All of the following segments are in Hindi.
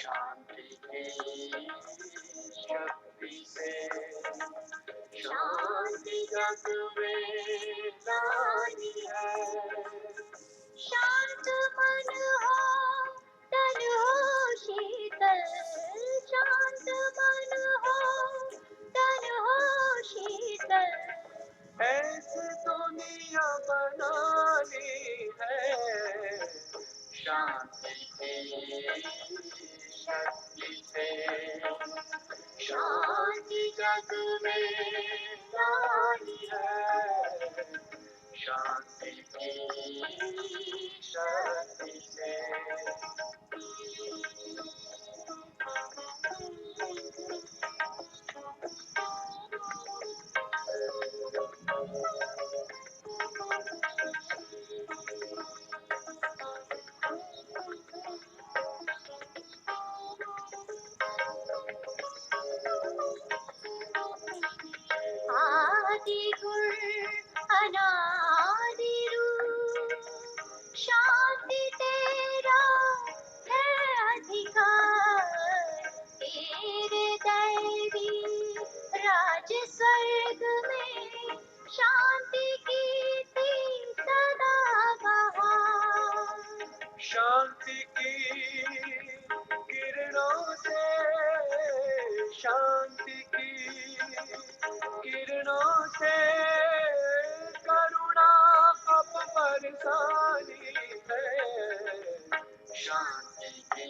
शांति की शक्ति से शांति जग में लानी है। शांत मन हो तन हो शीतल, शांत मन हो तन हो शीतल। ऐसी दुनिया बनानी है शांति की शक्ति से शांति जग में लानी है। शांति की शक्ति से आदि गुण अनादि रूप, शांति तेरा है अधिकार। तेरे दैवी राज स्वर्ग में शांति की थी सदा बहार। शांति की किरणों से शांति की किरणों से करुणा अब बरसानी है। शांति की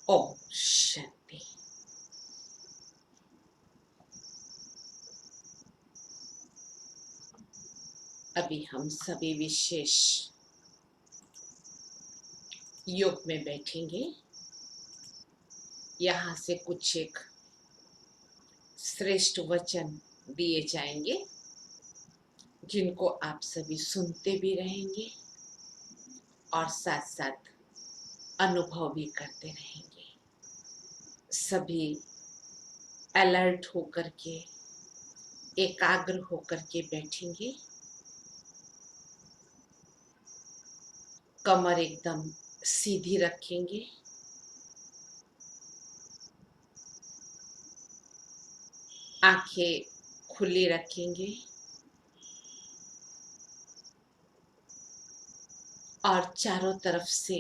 ओम शांति। अभी हम सभी विशेष योग में बैठेंगे। यहाँ से कुछ एक श्रेष्ठ वचन दिए जाएंगे जिनको आप सभी सुनते भी रहेंगे और साथ साथ अनुभव भी करते रहेंगे। सभी अलर्ट होकर के, एकाग्र होकर के बैठेंगे। कमर एकदम सीधी रखेंगे। आंखें खुली रखेंगे और चारों तरफ से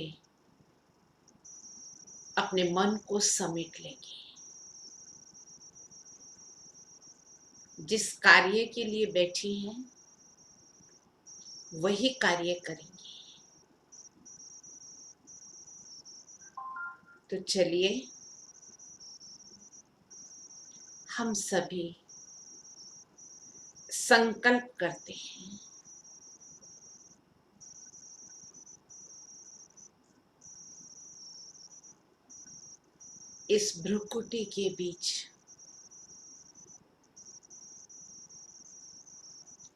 अपने मन को समेट लेंगे। जिस कार्य के लिए बैठी हैं वही कार्य करेंगे। तो चलिए हम सभी संकल्प करते हैं। इस भ्रुकुटी के बीच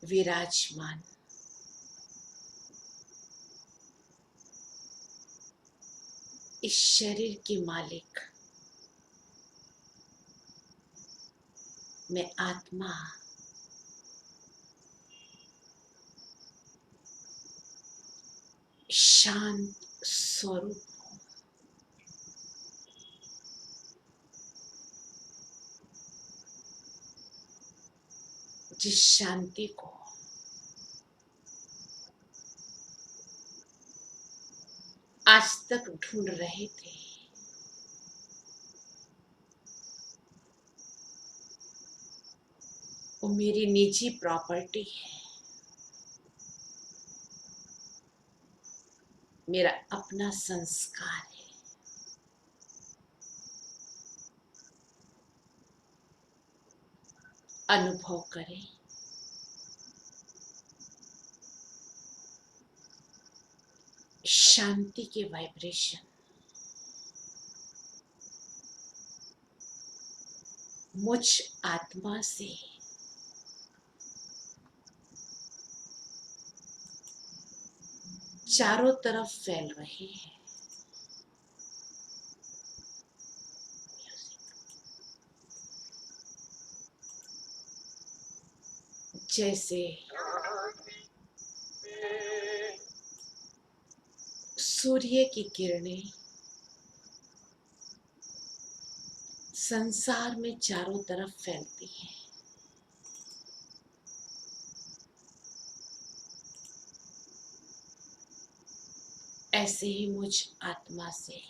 विराजमान इस शरीर के मालिक मैं आत्मा शांत स्वरूप हूँ। जिस शांति को आज तक ढूंढ रहे थे, वो मेरी निजी प्रॉपर्टी है, मेरा अपना संस्कार है। अनुभव करें शांति के वाइब्रेशन मुझ आत्मा से चारों तरफ फैल रहे हैं। जैसे शांति में सूर्य की किरणें संसार में चारों तरफ फैलती हैं, ऐसे ही मुझ आत्मा से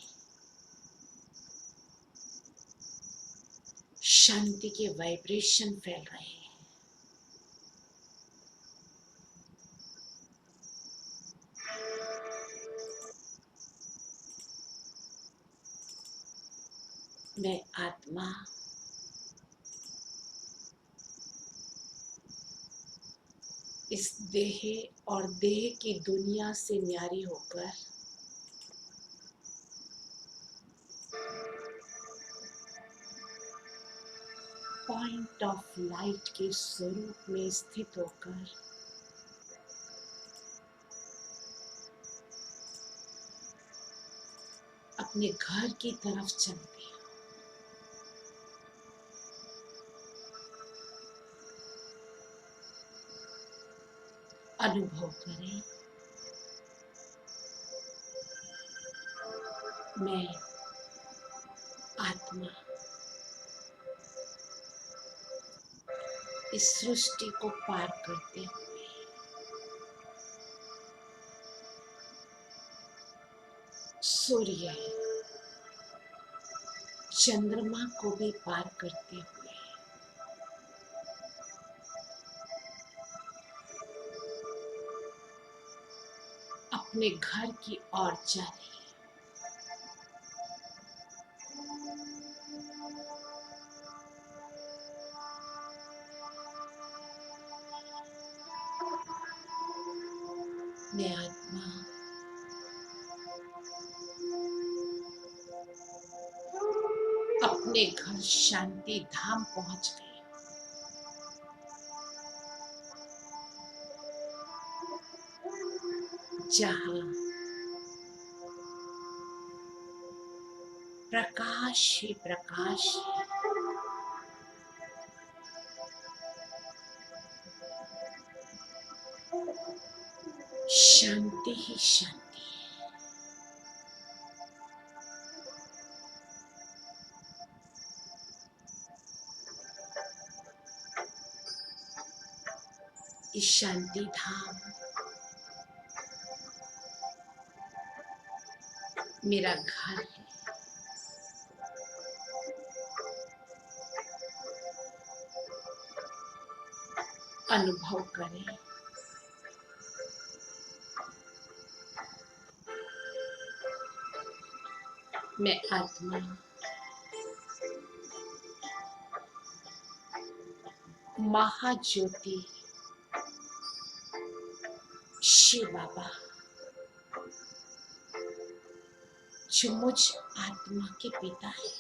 शांति के वाइब्रेशन फैल रहे हैं। मैं आत्मा इस देह और देह की दुनिया से न्यारी होकर पॉइंट ऑफ लाइट के स्वरूप में स्थित होकर अपने घर की तरफ चलती हूँ। अनुभव करें, मैं आत्मा इस सृष्टि को पार करते हुए सूर्य चंद्रमा को भी पार करते हुए अपने घर की ओर जा रही है। मैं आत्मा अपने घर शांति धाम पहुंच गई, जहां प्रकाश ही प्रकाश है, शांति ही शांति है। इस शांति धाम मेरा घर है। अनुभव करें, मैं आत्मा महाज्योति शिव बाबा, जो मुझ आत्मा के पिता है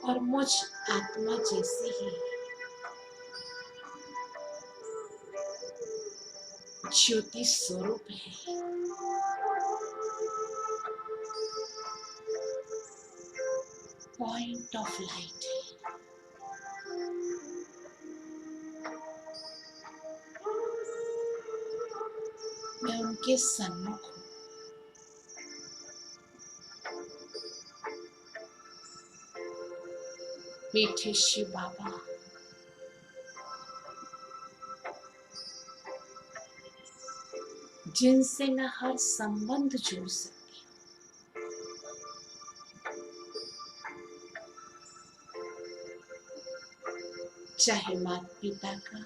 और मुझ आत्मा जैसे ही ज्योति स्वरूप है, पॉइंट ऑफ लाइट है। मैं उनके सन्मुख हूँ। मीठे शिव बाबा, जिनसे मैं हर संबंध जोड़ सकती हूँ, चाहे माता पिता का,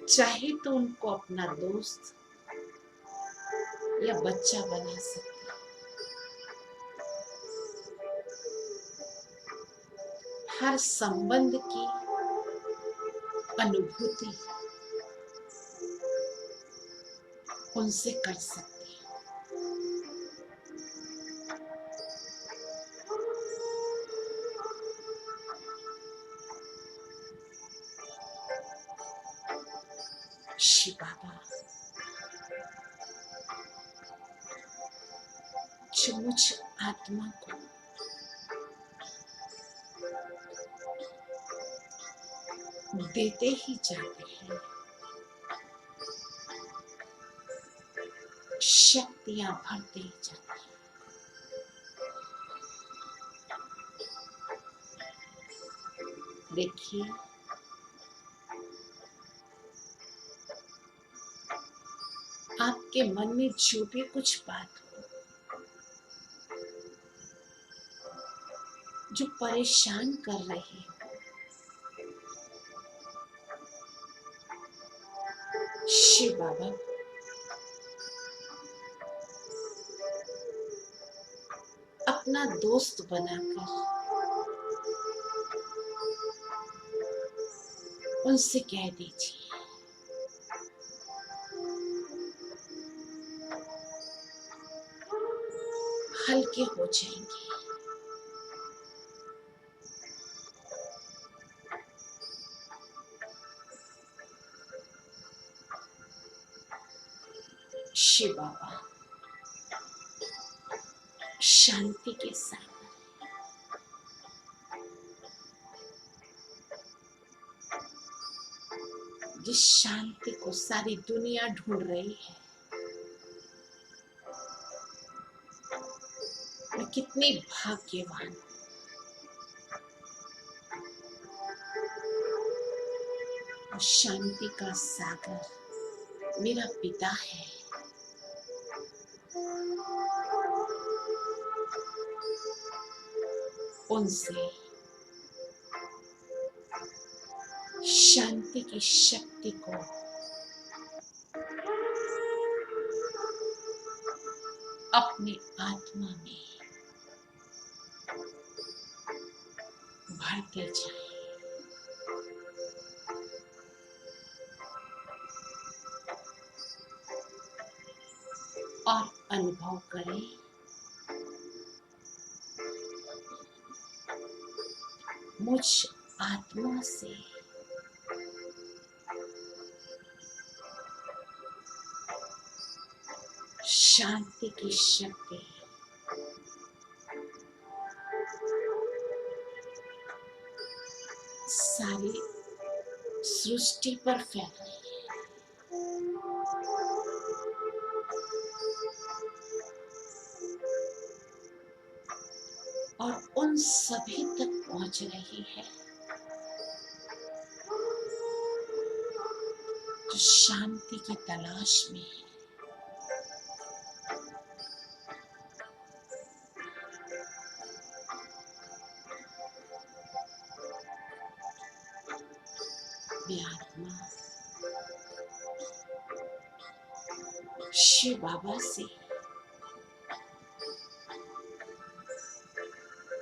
चाहे तो उनको अपना दोस्त या बच्चा बना सकती हूँ। हर संबंध की अनुभूति उनसे कर सकती हूँ। शिव बाबा, जो मुझ आत्मा को देते ही जाते हैं, शक्तियां भरते ही जाते हैं। देखिए, आपके मन में जो भी कुछ बात हो, जो परेशान कर रही हो, शिव बाबा अपना दोस्त बनाकर उनसे कह दीजिए, हल्के हो जाएंगे। शिव बाबा शांति के साथ, जिस शांति को सारी दुनिया ढूंढ रही है, मैं कितनी भाग्यवान हूं। और शांति का सागर मेरा पिता है। उनसे शांति की शक्ति को अपनी आत्मा में भरते जाएं। और अनुभव करें, मुझ आत्मा से शांति की शक्ति सारी सृष्टि पर फैल रही है। और उन सभी तक पहुंच रही है जो शांति की तलाश में है। वे आत्मा शिव बाबा से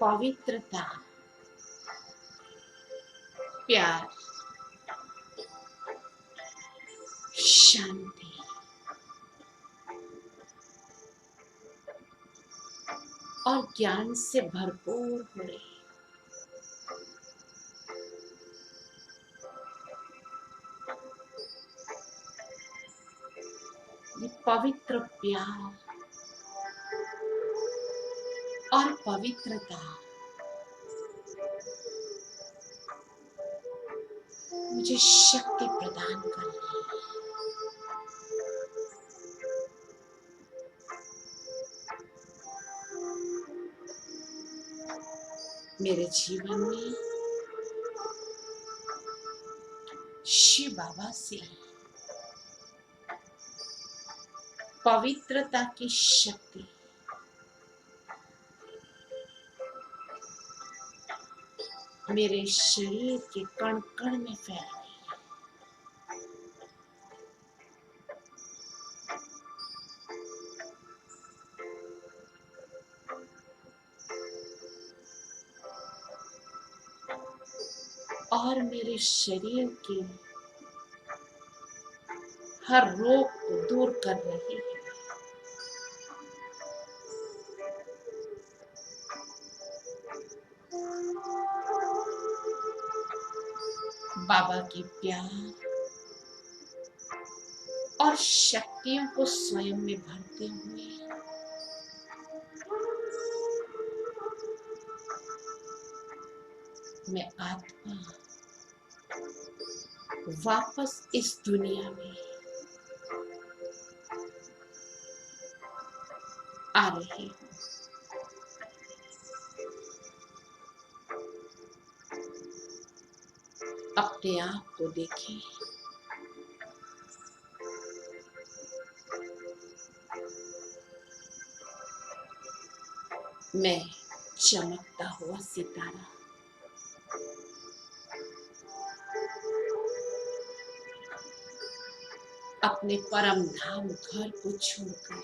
पवित्रता, प्यार, शांति और ज्ञान से भरपूर हो रही है। ये पवित्र प्यार और पवित्रता मुझे शक्ति प्रदान कर रही है। मेरे जीवन में शिव बाबा से पवित्रता की शक्ति मेरे शरीर के कण कण में फैल रही है। और मेरे शरीर के हर रोग को दूर कर रही है। बाबा के प्यार और शक्तियों को स्वयं में भरते हुए मैं आत्मा वापस इस दुनिया में आ रहे हो। अपने आप को देखें। मैं चमकता हुआ सितारा, अपने परम धाम घर को छोड़कर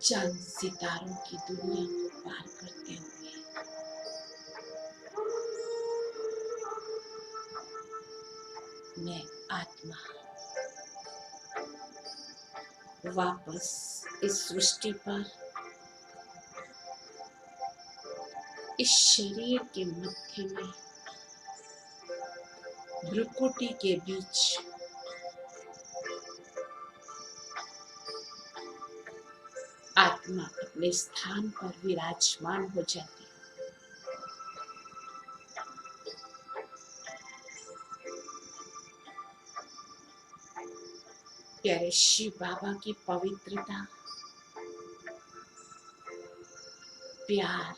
चांद सितारों की दुनिया को पार करते हुए मैं आत्मा वापस इस सृष्टि पर, इस शरीर के मध्य में, भ्रुकुटी के बीच आत्मा अपने स्थान पर विराजमान हो जाती है। प्यारे शिव बाबा की पवित्रता, प्यार,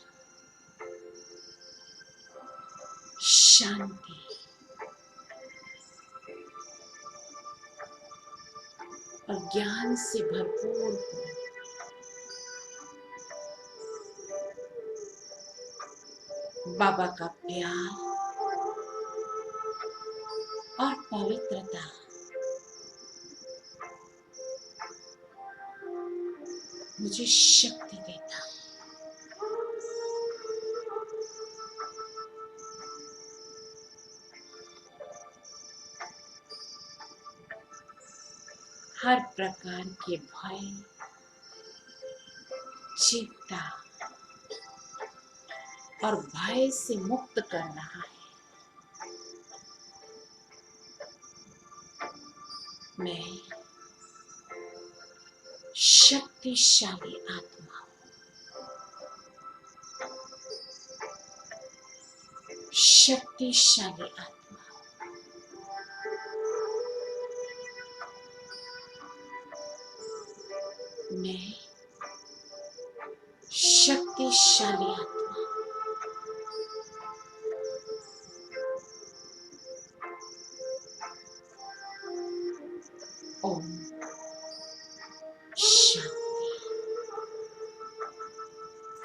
शांति और ज्ञान से भरपूर हो। बाबा का प्यार और पवित्रता मुझे शक्ति देता है। हर प्रकार के भय, चिंता और भय से मुक्त कर रहा है। मैं शक्तिशाली आत्मा हूँ, शक्तिशाली आत्मा। मैं शक्तिशाली आत्मा। ओम शांति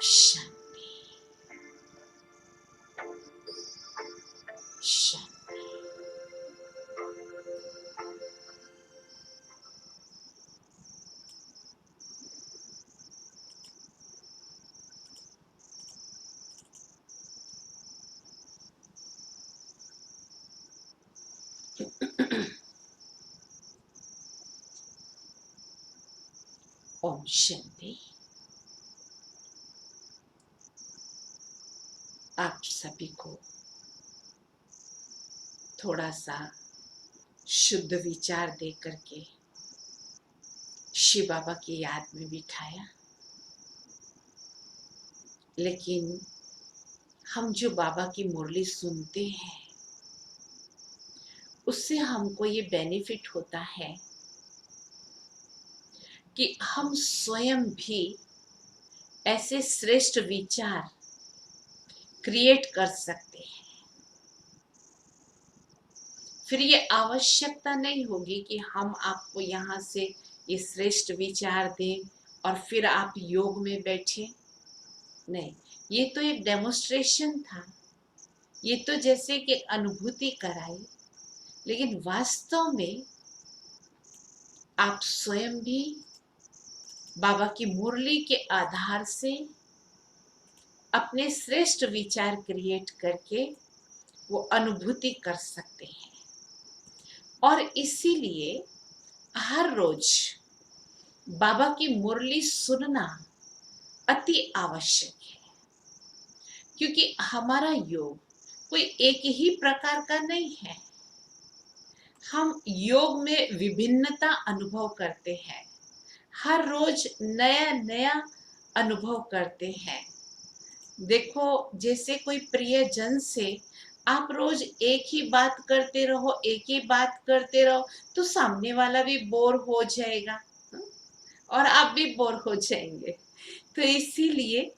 शांति शांति। ओम शांति। आप सभी को थोड़ा सा शुद्ध विचार दे करके शिव बाबा की याद में बिठाया, लेकिन हम जो बाबा की मुरली सुनते हैं उससे हमको ये बेनिफिट होता है कि हम स्वयं भी ऐसे श्रेष्ठ विचार क्रिएट कर सकते हैं। फिर ये आवश्यकता नहीं होगी कि हम आपको यहाँ से ये श्रेष्ठ विचार दें और फिर आप योग में बैठे। नहीं, ये तो एक डेमोन्स्ट्रेशन था, ये तो जैसे कि अनुभूति कराई, लेकिन वास्तव में आप स्वयं भी बाबा की मुरली के आधार से अपने श्रेष्ठ विचार क्रिएट करके वो अनुभूति कर सकते हैं। और इसीलिए हर रोज बाबा की मुरली सुनना अति आवश्यक है, क्योंकि हमारा योग कोई एक ही प्रकार का नहीं है। हम योग में विभिन्नता अनुभव करते हैं। हर रोज नया नया अनुभव करते हैं। देखो, जैसे कोई प्रियजन से आप रोज एक ही बात करते रहो, एक ही बात करते रहो, तो सामने वाला भी बोर हो जाएगा और आप भी बोर हो जाएंगे। तो इसीलिए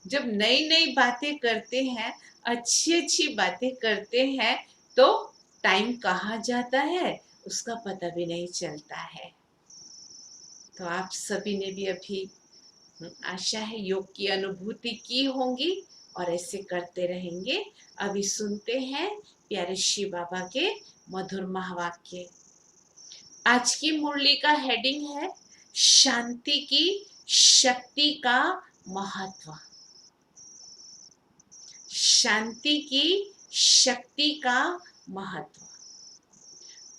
जब नई नई बातें करते हैं, अच्छी अच्छी बातें करते हैं, तो टाइम कहाँ जाता है उसका पता भी नहीं चलता है। तो आप सभी ने भी अभी आशा है योग की अनुभूति की होंगी और ऐसे करते रहेंगे। अभी सुनते हैं प्यारे शिव बाबा के मधुर महावाक्य। आज की मुरली का हेडिंग है शांति की शक्ति का महत्व। शांति की शक्ति का महत्व।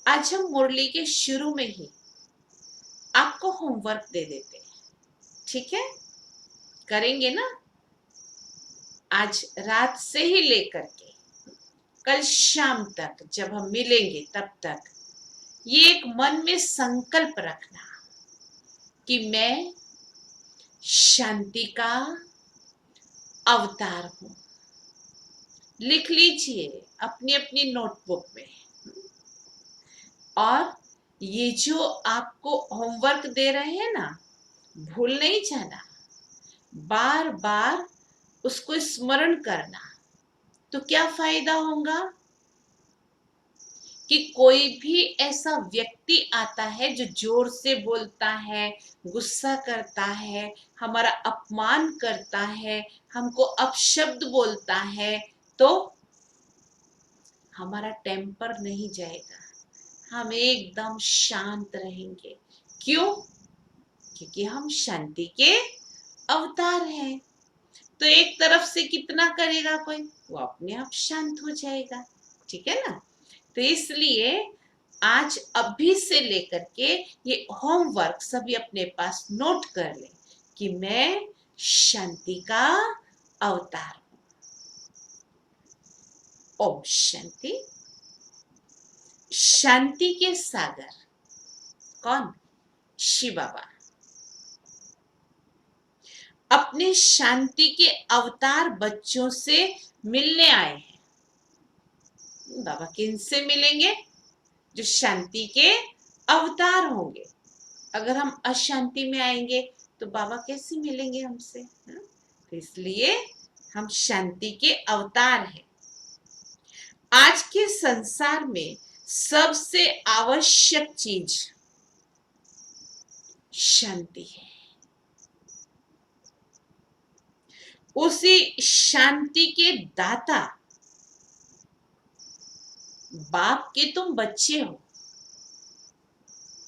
आज हम मुरली के शुरू में ही आपको होमवर्क दे देते हैं, ठीक है? करेंगे ना? आज रात से ही लेकर के कल शाम तक जब हम मिलेंगे तब तक ये एक मन में संकल्प रखना कि मैं शांति का अवतार हूं। लिख लीजिए अपनी अपनी नोटबुक में। और ये जो आपको होमवर्क दे रहे हैं ना, भूल नहीं जाना, बार बार उसको स्मरण करना। तो क्या फायदा होगा कि कोई भी ऐसा व्यक्ति आता है जो जोर से बोलता है, गुस्सा करता है, हमारा अपमान करता है, हमको अपशब्द बोलता है, तो हमारा टेम्पर नहीं जाएगा, हम एकदम शांत रहेंगे। क्यों? क्योंकि हम शांति के अवतार हैं। तो एक तरफ से कितना करेगा कोई, वो अपने आप शांत हो जाएगा, ठीक है ना? तो इसलिए आज अभी से लेकर के ये होमवर्क सभी अपने पास नोट कर लें कि मैं शांति का अवतार हूं। ओम शांति। शांति के सागर कौन? शिव बाबा अपने शांति के अवतार बच्चों से मिलने आए हैं। बाबा किन से मिलेंगे? जो शांति के अवतार होंगे। अगर हम अशांति में आएंगे तो बाबा कैसे मिलेंगे हमसे? तो इसलिए हम शांति के अवतार हैं। आज के संसार में सबसे आवश्यक चीज शांति है। उसी शांति के दाता बाप के तुम बच्चे हो।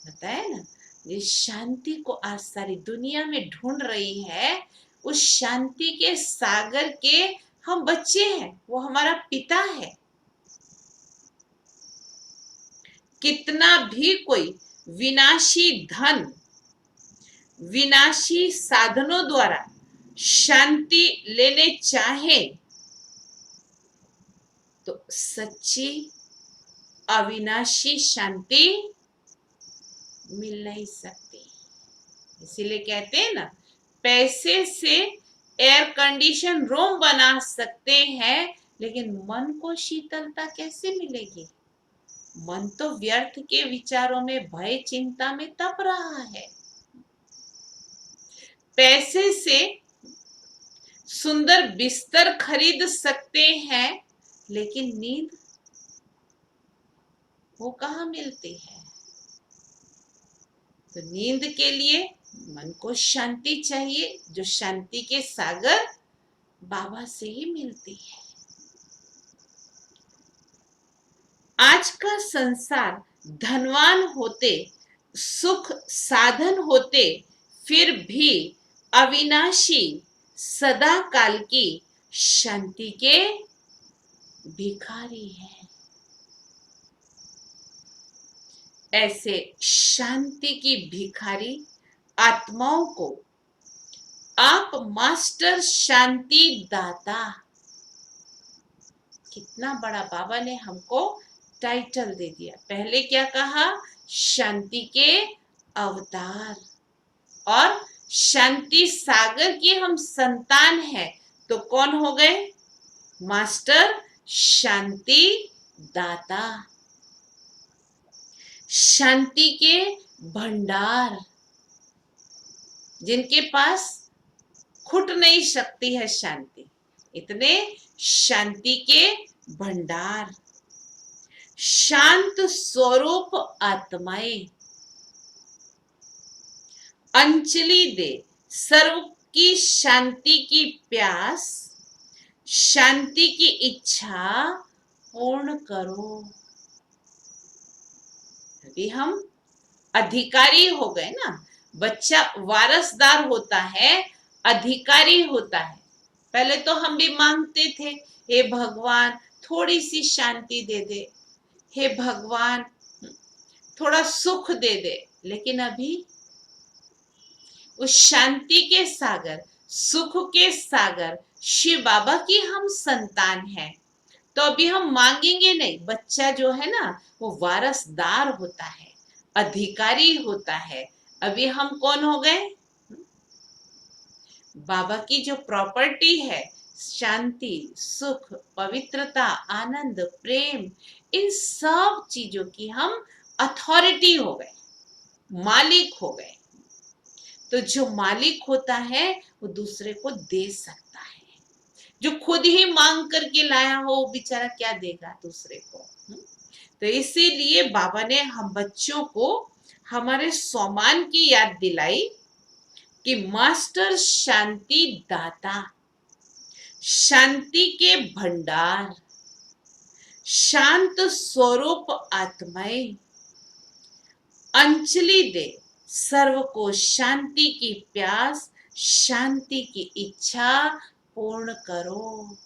बताया ना, ये शांति को आज सारी दुनिया में ढूंढ रही है। उस शांति के सागर के हम बच्चे हैं, वो हमारा पिता है। कितना भी कोई विनाशी धन, विनाशी साधनों द्वारा शांति लेने चाहे तो सच्ची अविनाशी शांति मिल नहीं सकती। इसीलिए कहते हैं ना, पैसे से एयर कंडीशन रूम बना सकते हैं, लेकिन मन को शीतलता कैसे मिलेगी? मन तो व्यर्थ के विचारों में, भय चिंता में तप रहा है। पैसे से सुंदर बिस्तर खरीद सकते हैं, लेकिन नींद वो कहाँ मिलती है? तो नींद के लिए मन को शांति चाहिए, जो शांति के सागर बाबा से ही मिलती है। आज का संसार धनवान होते, सुख साधन होते, फिर भी अविनाशी सदा काल की शांति के भिखारी है। ऐसे शांति की भिखारी आत्माओं को आप मास्टर शांति दाता, कितना बड़ा बाबा ने हमको टाइटल दे दिया। पहले क्या कहा? शांति के अवतार और शांति सागर की हम संतान हैं, तो कौन हो गए? मास्टर शांति दाता, शांति के भंडार, जिनके पास खुट नहीं सकती है शांति, इतने शांति के भंडार, शांत स्वरूप आत्माएं, अंजलि दे सर्व की शांति की प्यास, शांति की इच्छा पूर्ण करो। अभी हम अधिकारी हो गए ना, बच्चा वारसदार होता है, अधिकारी होता है। पहले तो हम भी मांगते थे, हे भगवान थोड़ी सी शांति दे दे, हे भगवान थोड़ा सुख दे दे, लेकिन अभी उस शांति के सागर, सुख के सागर शिव बाबा की हम संतान हैं, तो अभी हम मांगेंगे नहीं। बच्चा जो है ना वो वारसदार होता है, अधिकारी होता है। अभी हम कौन हो गए? बाबा की जो प्रॉपर्टी है, शांति, सुख, पवित्रता, आनंद, प्रेम, इन सब चीजों की हम अथॉरिटी हो गए, मालिक हो गए। तो जो मालिक होता है वो दूसरे को दे सकता है। जो खुद ही मांग करके लाया हो वो बेचारा क्या देगा दूसरे को? तो इसीलिए बाबा ने हम बच्चों को हमारे सम्मान की याद दिलाई कि मास्टर शांति दाता, शांति के भंडार, शांत स्वरूप आत्माएं, अंजलि दे सर्व को शांति की प्यास, शांति की इच्छा पूर्ण करो।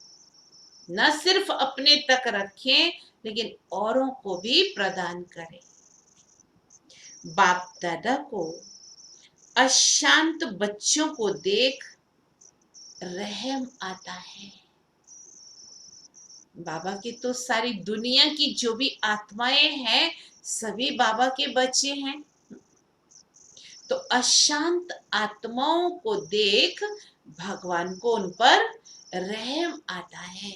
न सिर्फ अपने तक रखें, लेकिन औरों को भी प्रदान करें। बाप दादा को अशांत बच्चों को देख रहम आता है। बाबा की तो सारी दुनिया की जो भी आत्माएं हैं सभी बाबा के बच्चे हैं, तो अशांत आत्माओं को देख भगवान को उन पर रहम आता है।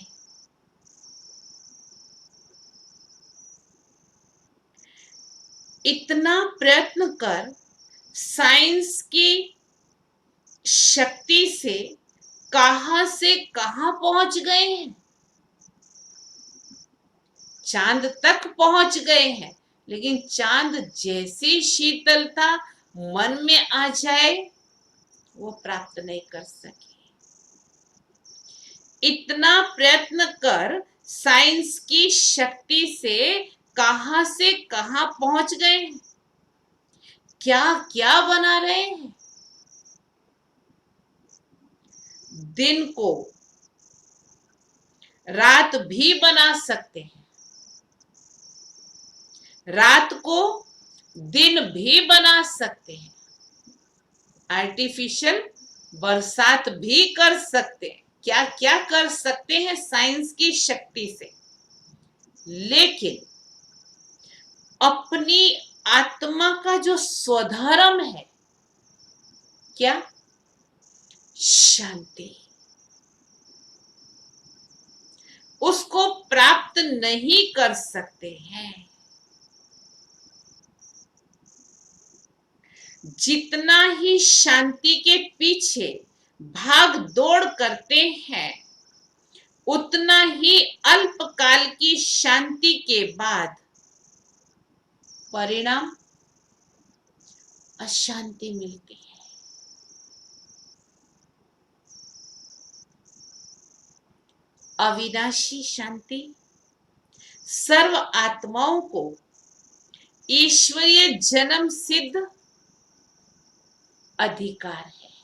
इतना प्रयत्न कर साइंस की शक्ति से कहां पहुंच गए हैं, चांद तक पहुंच गए हैं, लेकिन चांद जैसी शीतलता मन में आ जाए वो प्राप्त नहीं कर सके। इतना प्रयत्न कर साइंस की शक्ति से कहां पहुंच गए हैं, क्या क्या बना रहे हैं। दिन को रात भी बना सकते हैं, रात को दिन भी बना सकते हैं, आर्टिफिशियल बरसात भी कर सकते हैं, क्या क्या कर सकते हैं साइंस की शक्ति से। लेकिन अपनी आत्मा का जो स्वधर्म है, क्या? शांति, उसको प्राप्त नहीं कर सकते हैं। जितना ही शांति के पीछे भाग दौड़ करते हैं, उतना ही अल्पकाल की शांति के बाद परिणाम अशांति मिलती है। अविनाशी शांति सर्व आत्माओं को ईश्वरीय जन्म सिद्ध अधिकार है।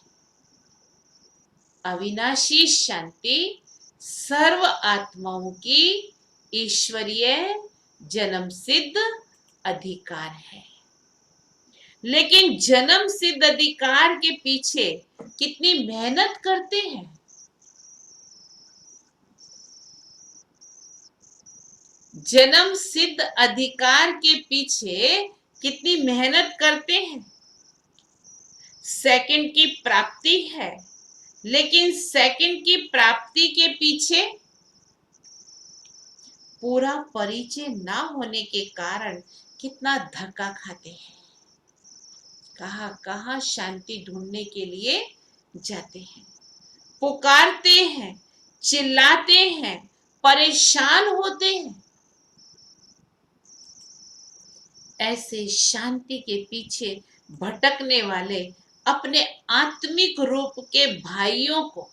अविनाशी शांति सर्व आत्माओं की ईश्वरीय जन्म सिद्ध अधिकार है। लेकिन जन्म सिद्ध अधिकार के पीछे कितनी मेहनत करते हैं। जन्म सिद्ध अधिकार के पीछे कितनी मेहनत करते हैं। सेकंड की प्राप्ति है, लेकिन सेकंड की प्राप्ति के पीछे पूरा परिचय ना होने के कारण कितना धक्का खाते हैं, कहाँ कहाँ शांति ढूंढने के लिए जाते हैं, पुकारते हैं, चिल्लाते हैं, परेशान होते हैं। ऐसे शांति के पीछे भटकने वाले अपने आत्मिक रूप के भाइयों को,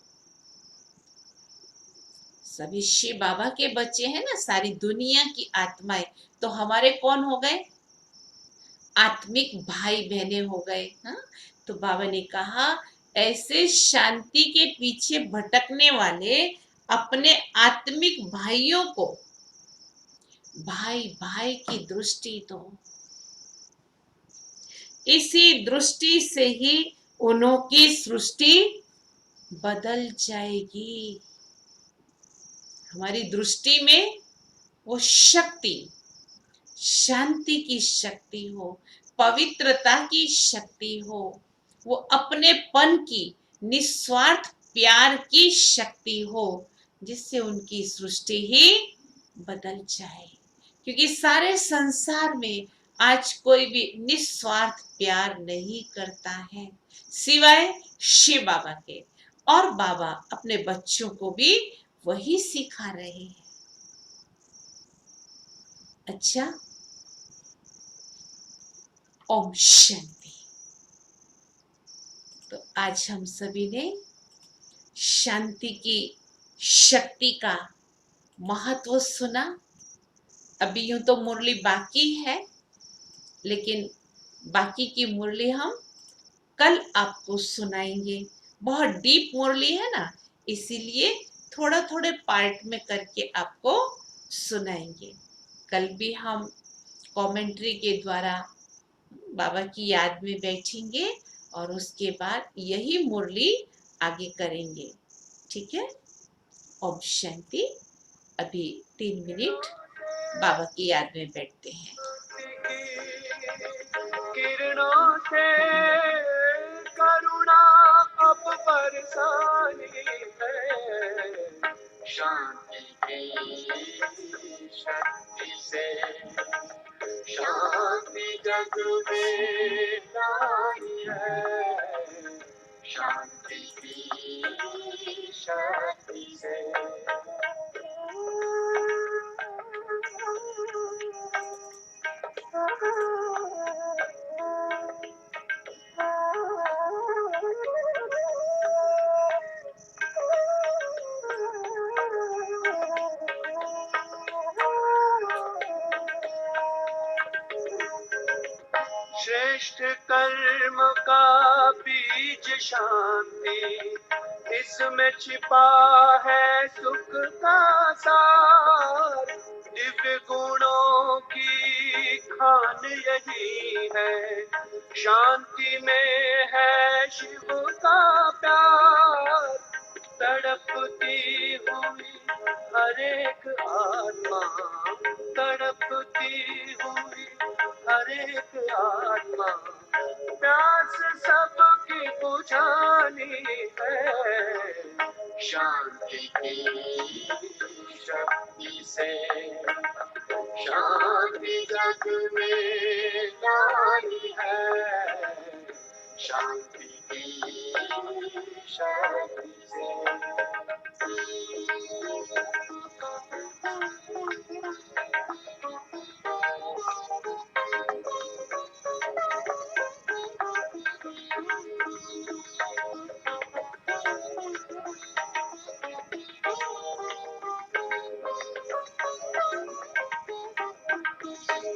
सभी शिव बाबा के बच्चे हैं ना, सारी दुनिया की आत्माएं तो हमारे कौन हो गए? आत्मिक भाई बहने हो गए। हाँ, तो बाबा ने कहा ऐसे शांति के पीछे भटकने वाले अपने आत्मिक भाइयों को भाई भाई की दृष्टि दो। इसी दृष्टि से ही उनकी सृष्टि बदल जाएगी। हमारी दृष्टि में वो शक्ति, शांति की शक्ति हो, पवित्रता की शक्ति हो, वो अपनेपन की, निस्वार्थ प्यार की शक्ति हो, जिससे उनकी सृष्टि ही बदल जाए। क्योंकि सारे संसार में आज कोई भी निस्वार्थ प्यार नहीं करता है सिवाय शिव बाबा के, और बाबा अपने बच्चों को भी वही सिखा रहे हैं। अच्छा, ओम शांति। तो आज हम सभी ने शांति की शक्ति का महत्व सुना। अभी यूं तो मुरली बाकी है, लेकिन बाकी की मुरली हम कल आपको सुनाएंगे। बहुत डीप मुरली है ना, इसीलिए थोड़ा थोड़े पार्ट में करके आपको सुनाएंगे। कल भी हम कमेंट्री के द्वारा बाबा की याद में बैठेंगे और उसके बाद यही मुरली आगे करेंगे। ठीक है? ओम शांति। अभी 3 मिनट बाबा की याद में बैठते हैं। किरणों से करुणा अब बरसानी है, शांति की शक्ति से शांति जग में लाई है, शांति की शक्ति से। श्रेष्ठ कर्म का बीज शांति, इसमें छिपा है सुख का सार। दिव्य गुणों की खान यही है, शांति में है शिव का प्यार। तड़पती हुई हर एक आत्मा, तड़पती हुई हर एक आत्मा, प्यास सबकी बुझानी है, शांति की शक्ति से शांति जग में लाई है, शांति की शक्ति से।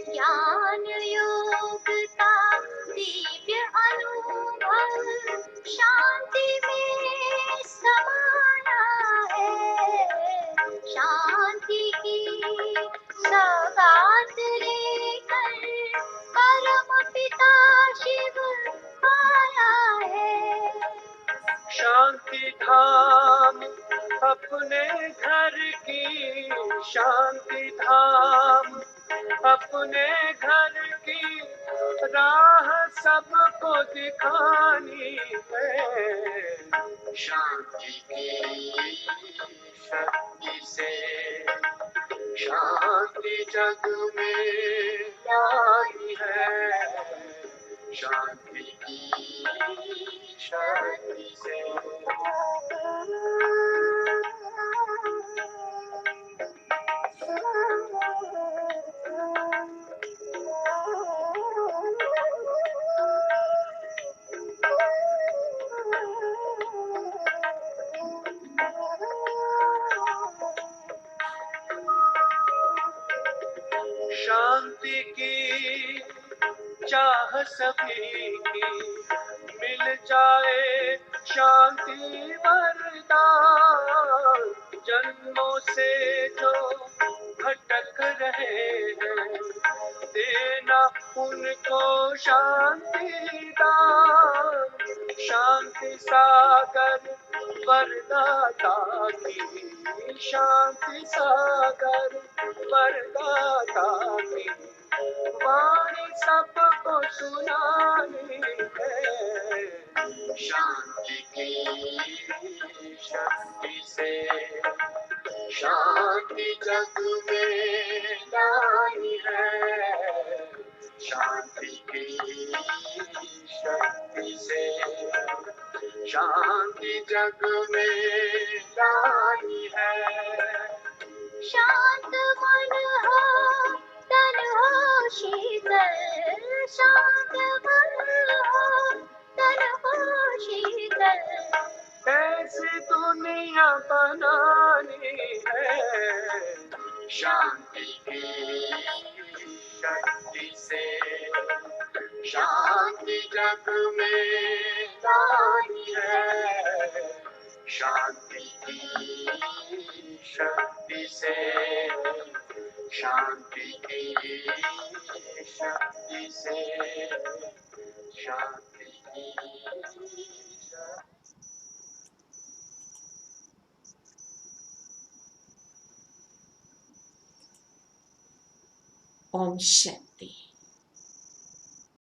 ज्ञान योग का दिव्य अनुभव शांति में समाया है, शांति की सौगात लेकर परम पिता शिव आया है। शांति धाम अपने घर की, शांति धाम अपने घर की राह सबको दिखानी है। शांति की शक्ति से शांति जग में लाई है। शांति की शक्ति से शांति की चाह सभी की मिल जाए शांति वरदान। जन्मों से जो भटक रहे हैं देना उनको शांति दान। शांति सागर वरदाता की, शांति सागर वरदाता की वाणी सबको सुनानी है। शांति की शक्ति से शांति जग में लाई है। शांति की शक्ति से शांति जग में लाई है। शांत मन हो तन हो शीतल, शांत मन हो तन हो शीतल। ऐसी दुनिया बनानी है। शांति की शक्ति से शांति जग में लाई है। शांति की शक्ति से शांति की शक्ति से शांति की शक्ति। ओम शांति।